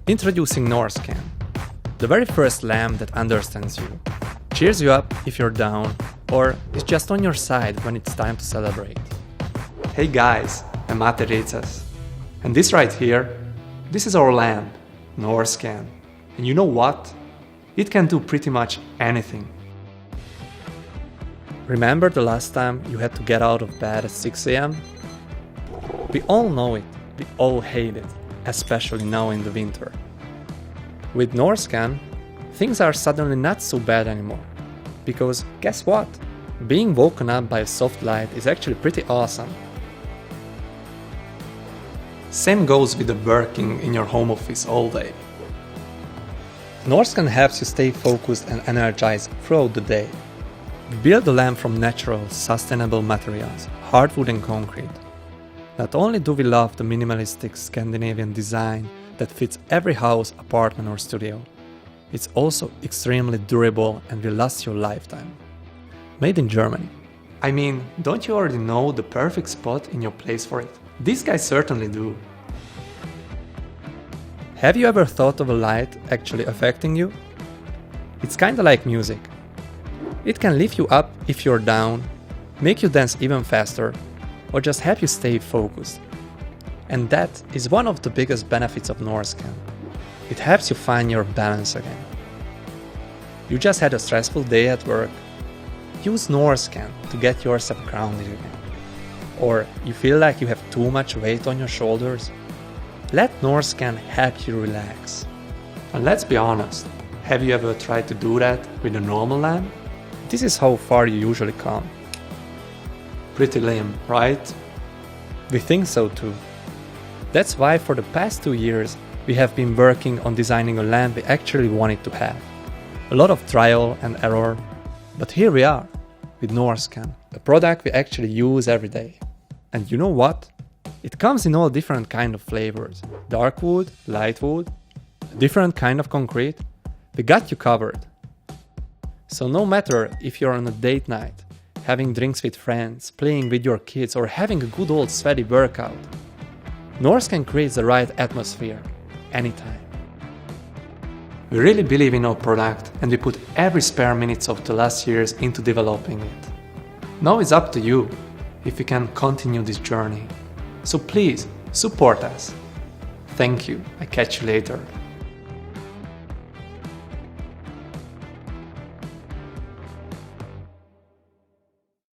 Introducing Norrsken, the very first lamp that understands you, cheers you up if you're down, or is just on your side when it's time to celebrate. Hey guys, I'm energizes. And this right here, this is our lamp, Norrsken. And you know what? It can do pretty much anything. Remember the last time you had to get out of bed at 6 a.m? We all know it, we all hate it, especially now in the winter. With Norrsken, things are suddenly not so bad anymore. Because guess what? Being woken up by a soft light is actually pretty awesome. Same goes with the working in your home office all day. Norrsken helps you stay focused and energized throughout the day. We build the lamp from natural, sustainable materials, hardwood and concrete. Not only do we love the minimalistic Scandinavian design that fits every house, apartment or studio, it's also extremely durable and will last your lifetime. Made in Germany. I mean, don't you already know the perfect spot in your place for it? These guys certainly do. Have you ever thought of a light actually affecting you? It's kinda like music. It can lift you up if you're down, make you dance even faster, or just help you stay focused. And that is one of the biggest benefits of Norrsken. It helps you find your balance again. You just had a stressful day at work. Use Norrsken to get yourself grounded again. Or you feel like you have too much weight on your shoulders? Let Norrsken help you relax. And let's be honest, have you ever tried to do that with a normal lamp? This is how far you usually come. Pretty lame, right? We think so too. That's why for the past 2 years we have been working on designing a lamp we actually wanted to have. A lot of trial and error, but here we are with Norrsken, a product we actually use every day. And you know what? It comes in all different kind of flavors. Dark wood, light wood, a different kind of concrete. We got you covered. So no matter if you're on a date night, having drinks with friends, playing with your kids or having a good old sweaty workout, Norrsken creates the right atmosphere, anytime. We really believe in our product and we put every spare minutes of the last years into developing it. Now it's up to you if we can continue this journey. So please, support us. Thank you. I catch you later.